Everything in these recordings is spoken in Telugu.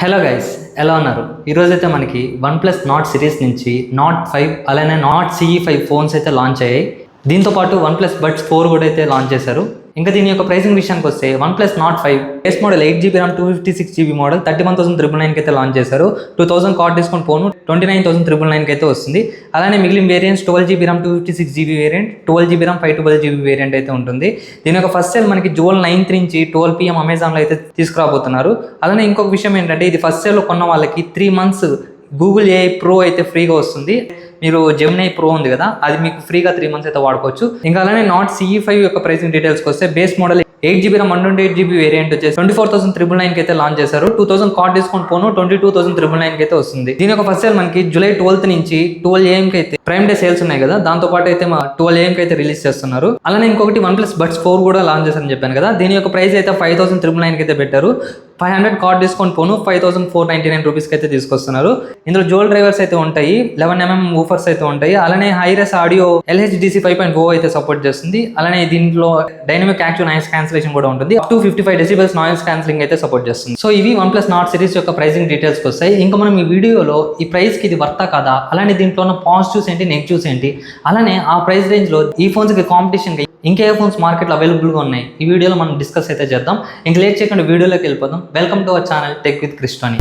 హలో గైస్, ఎలా ఉన్నారు? ఈరోజు అయితే మనకి OnePlus నాట్ సిరీస్ నుంచి నాట్ 5 అలానే నాట్ CE5 ఫోన్స్ అయితే లాంచ్ అయ్యాయి. దీంతోపాటు OnePlus Buds 4 కూడా అయితే లాంచ్ చేశారు. ఇంకా దీని యొక్క ప్రైసింగ్ విషయానికి వస్తే OnePlus not 5 base model 8GB RAM 256GB model 31,999 అయితే లాంచ్ చేశారు. 2000 కార్డ్ డిస్కౌంట్ పోను 29,999 అయితే వస్తుంది. అలానే మిగిలిన variants 12GB RAM 256GB variant, 12GB RAM 512GB variant అయితే ఉంటుంది. దీని యొక్క ఫస్ట్ సేల్ మనకి జూన్ 9th నుంచి 12 PM అమెజాన్లో అయితే తీసుకురాబోతున్నారు. అలానే ఇంకొక విషయం ఏంటంటే, ఇది ఫస్ట్ సేల్లో కొన్న వాళ్ళకి 3 months గూగుల్ AI Pro అయితే ఫ్రీగా వస్తుంది. మీరు జెమినీ ప్రో ఉంది కదా, అది మీకు ఫ్రీగా 3 months అయితే వాడుకోవచ్చు. ఇంకా అలానే నాట్ CE5 యొక్క ప్రైసింగ్ డీటెయిల్స్కి వస్తే base model 8GB RAM 128GB variant వచ్చేసి 24,999 అయితే లాంచ్ చేశారు. 2000 కార్డ్ డిస్కౌంట్ పోను 22,999 అయితే వస్తుంది. దీని యొక్క ఫస్ట్ సేల్ మనకి జూలై 12th నుంచి 12 AM కి అయితే ప్రైమ్ డే సేల్స్ ఉన్నాయి కదా, దాంతో పాటు అయితే 12 AM కి అయితే రిలీజ్ చేస్తున్నారు. అలానే ఇంకొకటి OnePlus Buds 4 కూడా లాంచ్ చేశారని చెప్పాను కదా, దీని యొక్క ప్రైస్ అయితే 5,999 అయితే పెట్టారు. 500 కార్డ్ డిస్కౌంట్ పోను 5,499 రూపీస్కి అయితే తీసుకొస్తున్నారు. ఇందులో జోల్ డ్రైవర్స్ అయితే ఉంటాయి, 11mm ఊఫర్స్ అయితే ఉంటాయి. అలానే హైరెస్ ఆడియో LHDC 5.0 అయితే సపోర్ట్ చేస్తుంది. అలానే దీంట్లో డైనమిక్ యాక్టివ్ నాయిస్ క్యాన్సిలేషన్ కూడా ఉంటుంది. Up to 55 decibels noise cancelling అయితే సపోర్ట్ చేస్తుంది. సో ఇవి OnePlus నాట్ సిరీస్ యొక్క ప్రైసింగ్ డీటెయిల్స్కి వస్తాయి. ఇంకా మనం ఈ వీడియోలో ఈ ప్రైస్కి ఇది వర్తా కదా, అలానే దీంట్లో ఉన్న పాజిటివ్స్ ఏంటి, నెగిటివ్స్ ఏంటి, అలానే ఆ ప్రైస్ రేంజ్లో ఈ ఫోన్స్కి కాంపిటీషన్ ఇంకే ఫోన్స్ మార్కెట్లో అవైలబుల్గా ఉన్నాయి, ఈ వీడియోలో మనం డిస్కస్ అయితే చేద్దాం. ఇంకా లేట్ చేయకుండా వీడియోలోకి వెళ్ళిపోదాం. Welcome to our channel tech with క్రిస్టోని.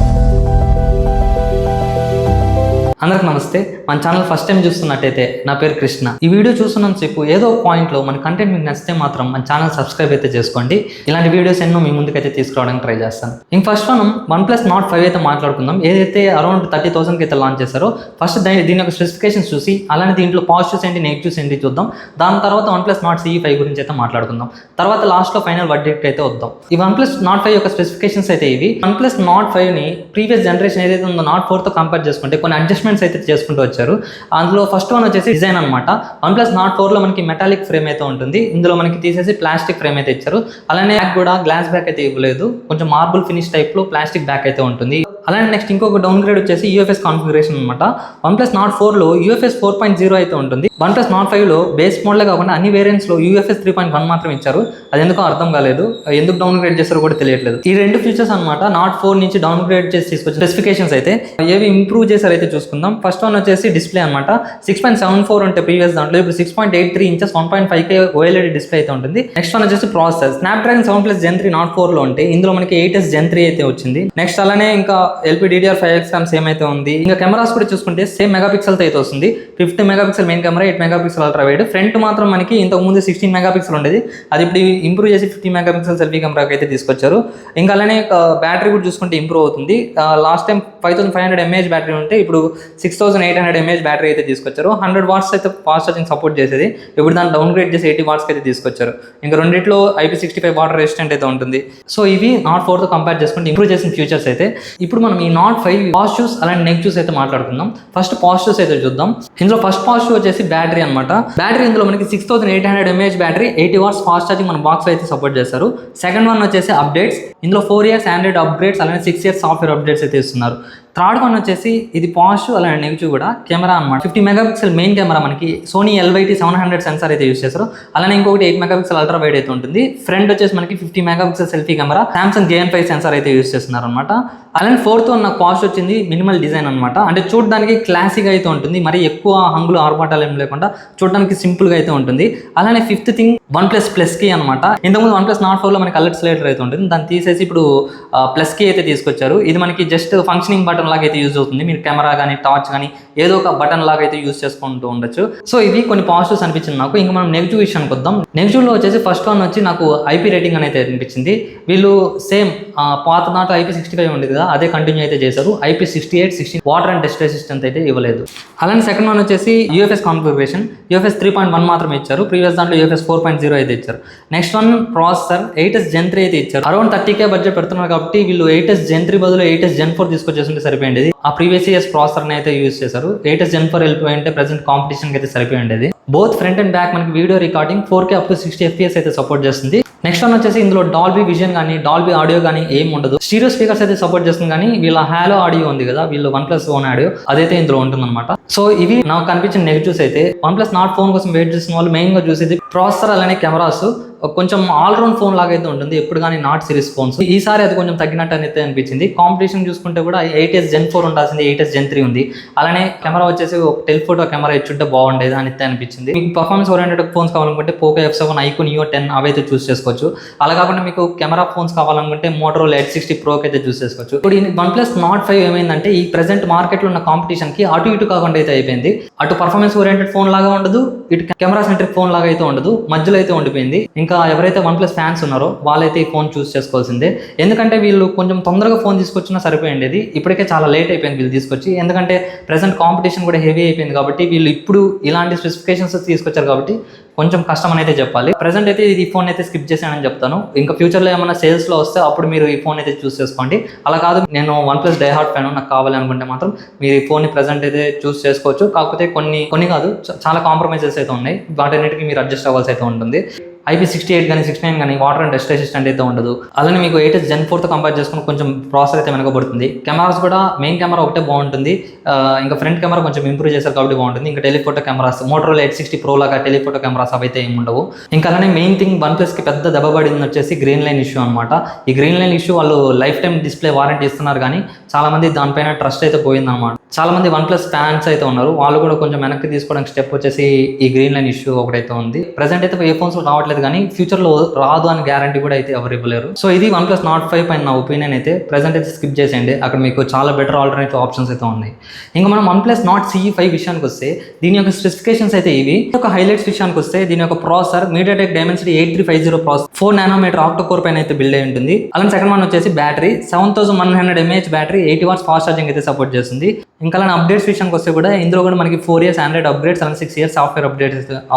అందరికి నమస్తే. మన ఛానల్ ఫస్ట్ టైం చూస్తున్నట్టయితే నా పేరు కృష్ణ. ఈ వీడియో చూస్తున్నంతసేపు ఏదో ఒక పాయింట్లో మన కంటెంట్ మీకు నచ్చితే మాత్రం మన ఛానల్ సబ్స్క్రైబ్ అయితే చేసుకోండి. ఇలాంటి వీడియోస్ ఎన్నో మీ ముందుకైతే తీసుకురావడానికి ట్రై చేస్తాను. ఇంక ఫస్ట్ మనం OnePlus నాట్ 5 అయితే మాట్లాడుకుందాం. ఏదైతే అరౌండ్ 30,000కి అయితే లాంచ్ చేశారో ఫస్ట్ దీని యొక్క స్పెసిఫికేషన్స్ చూసి, అలానే దీంట్లో పాజిటివ్స్ ఏంటి, నెగిటివ్స్ ఏంటి చూద్దాం. దాని తర్వాత OnePlus నాట్ CE5 గురించి అయితే మాట్లాడుకుందాం. తర్వాత లాస్ట్లో ఫైనల్ వర్డిక్ట్ అయితే వద్దాం. ఈ OnePlus నాట్ 5 యొక్క స్పెసిఫికేషన్స్ అయితే ఇవి. OnePlus నాట్ 5ని ప్రీవియస్ జనరేషన్ ఏదైతే ఉందో నాట్ 4తో కంపేర్ చేసుకుంటే కొన్ని అడ్జస్ట్మెంట్స్ అయితే చేసుకుంటూ వచ్చారు. అందులో ఫస్ట్ వన్ వచ్చేసి డిజైన్ అనమాట. OnePlus నాట్ 4లో మనకి మెటాలిక్ ఫ్రేమ్ అయితే ఉంటుంది. ఇందులో మనకి తీసేసి ప్లాస్టిక్ ఫ్రేమ్ అయితే ఇచ్చారు. అలానే బ్యాక్ కూడా గ్లాస్ బ్యాక్ అయితే ఇవ్వలేదు, కొంచెం మార్బుల్ ఫినిష్ టైప్లో ప్లాస్టిక్ బ్యాక్ అయితే ఉంటుంది. అలానే నెక్స్ట్ ఇంకొక డౌన్ గ్రేడ్ వచ్చేసి UFS కాన్ఫిగరేషన్ అనమాట. OnePlus నాట్ 4లో UFS 4.0 అయితే ఉంటుంది. OnePlus నాట్ 5లో బేస్ మోడలే కాకుండా అన్ని వేరియంట్స్లో UFS 3.1 మాత్రం ఇచ్చారు. అది ఎందుకో అర్థం కాలేదు, ఎందుకు డౌన్ గ్రేడ్ చేస్తారో కూడా తెలియట్లేదు. ఈ రెండు ఫీచర్స్ అనమాట నాట్ 4 నుంచి డౌన్ గ్రేడ్ చేసి తీసుకొచ్చిన స్పెసిఫికేషన్స్ అయితే. ఏవి ఇంప్రూవ్ చేశారు అయితే చూసుకుందాం. ఫస్ట్ వన్ వచ్చేసి డిస్ప్లే అనమాట. 6.74 ఉంటే ప్రీవియస్ దాంట్లో ఇప్పుడు 6.83 inches 1.5K OLED డిస్ప్లే అయితే ఉంటుంది. నెక్స్ట్ వన్ వచ్చేసి ప్రాసెసర్ Snapdragon 7+ Gen 3 నాట్ 4లో ఉంటే ఇందులో మనకి 8S Gen 3 అయితే వచ్చింది. నెక్స్ట్ అలానే ఇంకా LPDDR5X RAM సేమ్ అయితే ఉంది. ఇంకా కెమెరాస్ కూడా చూసుకుంటే సేమ్ మెగాపిక్సెల్ అయితే వస్తుంది. 50 MP main camera, 8 MP ultra wide. Front మాత్రం మనకి ఇంతకు ముందు 16 MP ఉండేది, అది ఇప్పుడు ఇంప్రూవ్ చేసి 50 MP సెల్ఫీ కెమెరాకి అయితే తీసుకొచ్చారు. ఇంకా అలానే బ్యాటరీ కూడా చూసుకుంటే ఇంప్రూవ్ అవుతుంది. లాస్ట్ టైం 5500 mAh బ్యాటరీ ఉంటే ఇప్పుడు 6800 mAh బ్యాటరీ అయితే తీసుకొచ్చారు. 100 watts అయితే ఫాస్ట్ ఛార్జింగ్ సపోర్ట్ చేసేది, ఇప్పుడు దాన్ని డౌన్ గ్రేడ్ చేసి 80 watts అయితే తీసుకొచ్చారు. ఇంకా రెండిట్లో IP65 వాటర్ రెసిస్టెంట్ అయితే ఉంటుంది. సో ఇవి నాట్ 4తో కంపేర్ చేసుకుంటే ఇంప్రూవ్ చేసిన ఫీచర్స్ అయితే. ఇప్పుడు మనం ఈ నాట్ 5 పాజిటివ్స్ అలాంటి నెగిటివ్స్ అయితే మాట్లాడుకుందాం. ఫస్ట్ పాజిటివ్స్ అయితే చూద్దాం. ఇందులో ఫస్ట్ పాజిటివ్ వచ్చేసి బ్యాటరీ అనమాట. బ్యాటరీ ఇందులో మనకి 6800 mAh battery, 80 watts fast charging మన బాక్స్ అయితే సపోర్ట్ చేస్తారు. సెకండ్ వన్ వచ్చేసి అప్డేట్స్. ఇందులో 4 years ఆండ్రాయిడ్ అప్గ్రేడ్స్, అలానే 6 years సాఫ్ట్వేర్ అప్డేట్స్ అయితే ఇస్తున్నారు. థర్డ్ వన్ వచ్చేసి ఇది పాజిటివ్ అలానే నెగిటివ్ కూడా కెమెరా అనమాట. 50 MP మెయిన్ కెమెరా మనకి సోనీ LYT 700 సెన్సార్ అయితే యూస్ చేస్తారు. అలానే ఇంకొకటి 8 MP అల్ట్రా వైడ్ అయితే ఉంటుంది. ఫ్రంట్ వచ్చేసి మనకి 50 MP selfie camera, Samsung JN5 sensor అయితే యూస్ చేస్తున్నారు అనమాట. అలానే ఫోర్త్ వన్ నాకు పాజిటివ్ వచ్చింది మినిమల్ డిజైన్ అనమాట. అంటే చూడడానికి క్లాసిక్ అయితే ఉంటుంది, మరి ఎక్కువ హంగులు ఆర్భాటాలు ఏం లేకుండా చూడడానికి సింపుల్గా అయితే ఉంటుంది. అలానే ఫిఫ్త్ థింగ్ OnePlus కీ అనమాట. ఇంతకుముందు OnePlus నాట్ 4లో మనకి కలర్ స్లైడర్ అయితే ఉంటుంది, దాన్ని తీసేసి ఇప్పుడు ప్లస్ కీ అయితే తీసుకొచ్చారు. ఇది మనకి జస్ట్ ఫంక్షనింగ్ బటన్ లాగా అయితే యూజ్ అవుతుంది. మీరు కెమెరా కానీ టార్చ్ కానీ ఏదో ఒక బటన్ లాగా అయితే యూజ్ చేసుకుంటూ ఉండొచ్చు. సో ఇవి కొన్ని పాజిటివ్స్ అనిపించింది నాకు. ఇంకా మనం నెగిటివ్ విషయానికి వద్దాం. నెగిటివ్లో వచ్చేసి ఫస్ట్ వన్ వచ్చి నాకు IP రేటింగ్ అనేది అనిపించింది. వీళ్ళు సేమ్ పాత నాటు IP65 ఉండేది కదా, అదే కంటిన్యూ అయితే చేశారు. IP68, 16 water and dust resistant అయితే ఇవ్వలేదు. అలానే సెకండ్ వన్ వచ్చేసి UFS కాన్ఫిగరేషన్. UFS 3.1 మాత్రమే ఇచ్చారు, ప్రీవియస్ దాంట్లో UFS 4.0 అయితే ఇచ్చారు. Next one processor 8S Gen 3 అయితే ఇచ్చారు. అరౌండ్ 30K బడ్జెట్ పెడుతున్నారు కాబట్టి వీళ్ళు 8S Gen 3 బదులు 8S Gen 4 తీసుకొచ్చేస్తుంటే సరిపోయింది. ఆ ప్రీవియస్ ఇయర్స్ ప్రాసెసర్ని అయితే యూజ్ చేశారు. 8S Gen 4 వెళ్ళిపోయింటే ప్రెసెంట్ కాంపిటీషన్కి అయితే సరిపోయింది. బోత్ ఫ్రంట్ అండ్ బ్యాక్ మనకి video recording 4K up to 60 FPS అయితే సపోర్ట్ చేస్తుంది. నెక్స్ట్ వన్ వచ్చేసి ఇందులో డాల్బీ విజన్ కానీ డాల్బీ ఆడియో కానీ ఏం ఉండదు. స్టీరియో స్పీకర్స్ అయితే సపోర్ట్ చేస్తుంది, కానీ వీళ్ళ హాలో ఆడియో ఉంది కదా, వీళ్ళు OnePlus ఓన్ ఆడియో అదైతే ఇందులో ఉంటుందన్నమాట. సో ఇవి నాకు కనిపించిన నెగిటివ్స్ అయితే. OnePlus నాట్ ఫోన్ కోసం వెయిట్ చేసిన వాళ్ళు మెయిన్గా చూసేది ప్రాసెసర్ అలానే కెమెరాస్. కొంచెం ఆల్రౌండ్ ఫోన్ లాగా అయితే ఉంటుంది ఎప్పుడు కానీ నాట్ సిరీస్ ఫోన్స్. ఈసారి అది కొంచెం తగ్గినట్టు అయితే అనిపించింది. కాంపిటీషన్ చూసుకుంటే కూడా 8S Gen 4 ఉండాల్సింది 8S Gen 3 ఉంది. అలానే కెమెరా వచ్చేసి ఒక టెలిఫోటో కెమెరా ఇచ్చుంటే బాగుండేది అని అయితే అనిపించింది. మీకు పర్ఫార్మెన్స్ ఓరియంటెడ్ ఫోన్స్ కావాలనుకుంటే పోకో F7, ఐక్యూన్ Neo 10 అవైతే చూస్ చేసుకోవచ్చు. అలా కాకుండా మీకు కెమెరా ఫోన్స్ కావాలనుకుంటే మోటరోలా Edge 60 Pro అయితే చూస్ చేసుకోవచ్చు. ఇప్పుడు ఈ OnePlus Nord 5 ఏమైందంటే ఈ ప్రెసెంట్ మార్కెట్లో ఉన్న కాంపిటీషన్ కి అటు ఇటు కాకుండా అయితే అయిపోయింది. అటు పర్ఫార్మెన్స్ ఓరియంటెడ్ ఫోన్ లాగా ఉండదు, ఇటు కెమెరా సెంట్రిక్ ఫోన్ లాగా అయితే ఉండదు, మధ్యలో అయితే ఉండిపోయింది. ఇంకా ఎవరైతే OnePlus ఫ్యాన్స్ ఉన్నారో వాళ్ళైతే ఈ ఫోన్ చూస్ చేసుకోవాల్సిందే. ఎందుకంటే వీళ్ళు కొంచెం తొందరగా ఫోన్ తీసుకొచ్చినా సరిపోయింది. ఇప్పటికే చాలా లేట్ అయిపోయింది వీళ్ళు తీసుకొచ్చి. ఎందుకంటే ప్రెసెంట్ కాంపిటీషన్ కూడా హెవీ అయిపోయింది కాబట్టి వీళ్ళు ఇప్పుడు ఇలాంటి స్పెసిఫికేషన్స్ తీసుకొచ్చారు కాబట్టి కొంచెం కష్టం అని అయితే చెప్పాలి. ప్రెసెంట్ అయితే ఈ ఫోన్ అయితే స్కిప్ చేశానని చెప్తాను. ఇంకా ఫ్యూచర్లో ఏమైనా సేల్స్లో వస్తే అప్పుడు మీరు ఈ ఫోన్ అయితే చూస్ చేసుకోండి. అలా కాదు నేను OnePlus డై హార్ట్ ఫ్యాన్ నాకు కావాలి అనుకుంటే మాత్రం మీరు ఈ ఫోన్ని ప్రెసెంట్ అయితే చూస్ చేసుకోవచ్చు. కాకపోతే కొన్ని కాదు చాలా కాంప్రమైజెస్ అయితే ఉన్నాయి. వాటన్నిటికీ మీరు అడ్జస్ట్ అవ్వాల్సి అయితే ఉంటుంది. IP68 కానీ 69 కానీ వాటర్ అండ్ డస్ట్ రెసిస్టెంట్ అయితే ఉండదు. అలానే మీకు 8S Gen 4తో కంపేర్ చేసుకుని కొంచెం ప్రాసెసర్ అయితే వెనకబడుతుంది. కెమెరాస్ కూడా మెయిన్ కెమెరా ఒకటే బాగుంటుంది, ఇంకా ఫ్రంట్ కెమెరా కొంచెం ఇంప్రూవ్ చేశారు కాబట్టి బాగుంటుంది. ఇంకా telephoto cameras Motorola Edge 60 Pro లాగా టెలిఫోటో కెమెరాస్ అవైతే ఏమి ఉండవు. ఇంకా అలానే మెయిన్ థింగ్ OnePlusకి పెద్ద దెబ్బపడింది వచ్చేసి గ్రీన్ లైన్ ఇష్యూ అనమాట. ఈ గ్రీన్ లైన్ ఇష్యూ వాళ్ళు లైఫ్ టైం డిస్ప్లే వారంటీ ఇస్తున్నారు కానీ చాలా మంది దానిపైన ట్రస్ట్ అయితే పోయిందన్నమాట. చాలా మంది OnePlus ఫ్యాన్స్ అయితే ఉన్నారు, వాళ్ళు కూడా కొంచెం వెనక్కి తీసుకోవడానికి స్టెప్ వచ్చేసి ఈ గ్రీన్ లైన్ ఇష్యూ ఒకటైతే ఉంది. ప్రెసెంట్ అయితే ఏ ఫోన్స్ రావట్లేదు కానీ ఫ్యూచర్లో రాదు అని గ్యారంటీ కూడా అయితే ఎవరు ఇవ్వలేరు. సో ఇది OnePlus Nord 5 పైన నా ఒపీనియన్ అయితే. ప్రెసెంట్ అయితే స్కిప్ చేసేయండి, అక్కడ మీకు చాలా బెటర్ ఆల్టర్నేటివ్ ఆప్షన్స్ అయితే ఉన్నాయి. ఇంకా మనం OnePlus Nord CE 5 విషయానికి వస్తే దీని యొక్క స్పెసిఫికేషన్స్ అయితే ఇవి. ఒక హైలైట్స్ విషయానికి వస్తే దీని యొక్క processor MediaTek Dimensity 8350 processor 4nm octo core పైన అయితే బిల్డ్ అయి ఉంటుంది. అలానే సెకండ్ వన్ వచ్చేసి battery 7100 mAh battery, 80 watts fast charging అయితే సపోర్ట్ చేస్తుంది. ఇంకా అలానే అప్డేట్స్ విషయానికి వస్తే కూడా ఇందులో కూడా మనకి 4 years ఆండ్రాయిడ్ అప్గ్రేడ్స్ అలానే 6 years సాఫ్ట్వేర్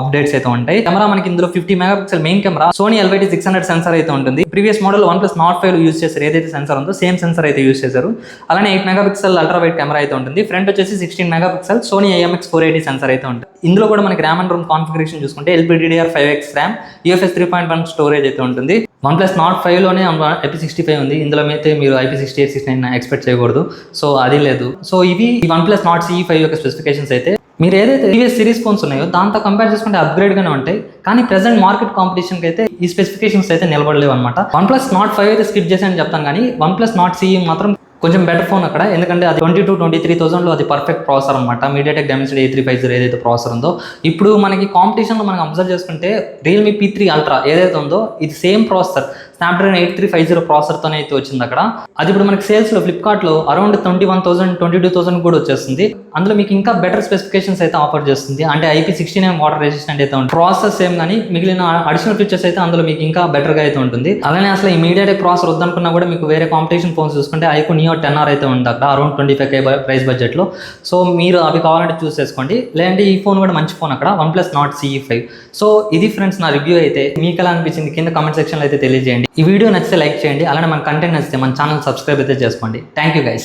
అప్డేట్స్ అయితే ఉంటాయి. కెమెరా మనకి ఇందులో 50 megapixel main camera, Sony LYT600 sensor అయితే ఉంటుంది. Previous model OnePlus Nord 5 use చేశారు ఏదైతే సెన్సార్ ఉందో సేమ్ సెన్సార్ అయితే యూజ్ చేశారు. అలానే 8 మెగాపిక్సెల్ అల్ట్రా వైడ్ కెమెరా అయితే ఉంటుంది. ఫ్రంట్ వచ్చేసి 16 మెగాపిక్సెల్ Sony IMX480 సెన్సార్ అయితే ఉంటుంది. ఇందులో కూడా మనకి ర్యామ్ అండ్ రోమ్ కాన్ఫిగరేషన్ చూసుకుంటే LPDDR5X ర్యామ్, UFS 3.1 స్టోరేజ్ అయితే ఉంటుంది. OnePlus Nord 5లోనే IP65 ఉంది, ఇందులో అయితే మీరు IP68, 69 ఎక్స్పెక్ట్ చేయకూడదు. సో అది లేదు. సో ఇవి OnePlus Nord CE 5 యొక్క స్పెసిఫికేషన్స్ అయితే. మీరు ఏదైతే ప్రీవియస్ సిరీస్ ఫోన్స్ ఉన్నాయో దాంతో కంపేర్ చేసుకుంటే అప్గ్రేడ్గానే ఉంటాయి, కానీ ప్రెసెంట్ మార్కెట్ కాంపిటీషన్కి అయితే ఈ స్పెసిఫికేషన్స్ అయితే నిలబడలేవు అనమాట. OnePlus Nord 5 అయితే స్కిప్ చేశానని చెప్తాను, కానీ OnePlus Nord CE మాత్రం కొంచెం బెటర్ ఫోన్ అక్కడ. ఎందుకంటే అది 22,000-23,000లో అది పర్ఫెక్ట్ ప్రాసెసర్ అనమాట. MediaTek Dimensity 8350 ఏదైతే ప్రాసెసర్ ఉందో, ఇప్పుడు మనకి కాంపిటీషన్లో మనం అబ్జర్వ్ చేసుకుంటే Realme P3 Ultra ఏదైతే ఉందో ఇది సేమ్ ప్రాసెసర్ Snapdragon 8350 ప్రాసెసర్తోనే అయితే వచ్చింది అక్కడ. అది ఇప్పుడు మనకి సేల్స్లో ఫ్లిప్కార్ట్లో అరౌండ్ 21,000-22,000 కూడా వచ్చేస్తుంది. అందులో మీకు ఇంకా బెటర్ స్పెసిఫికేషన్స్ అయితే ఆఫర్ చేస్తుంది. అంటే IP69 వాటర్ రెసిస్టెంట్ అయితే ఉంటుంది. ప్రాసెసర్ సేమ్ కానీ మిగిలిన అడిషనల్ ఫీచర్స్ అయితే అందులో మీకు ఇంకా బెటర్గా అయితే ఉంటుంది. అలానే అసలు ఈ MediaTek ప్రాసెసర్ వద్దనుకున్నా కూడా మీకు వేరే కాంపిటీషన్ ఫోన్స్ చూసుకుంటే ఐక్యూన్ Neo 10R అయితే ఉంది అక్కడ అరౌండ్ 25K ప్రైస్ బడ్జెట్లో. సో మీరు అవి కావాలంటే చూస్ చేసుకోండి. లేదంటే ఈ ఫోన్ కూడా మంచి ఫోన్ అక్కడ OnePlus Nord CE 5. సో ఇది ఫ్రెండ్స్ నా రివ్యూ అయితే. మీకు ఎలా అనిపించింది కింద కామెంట్ సెక్షన్లో అయితే తెలియజేయండి. ఈ వీడియో నచ్చితే లైక్ చేయండి, అలానే మన కంటెంట్ నచ్చితే మన ఛానల్ సబ్స్క్రైబ్ అయితే చేసుకోండి. Thank you guys.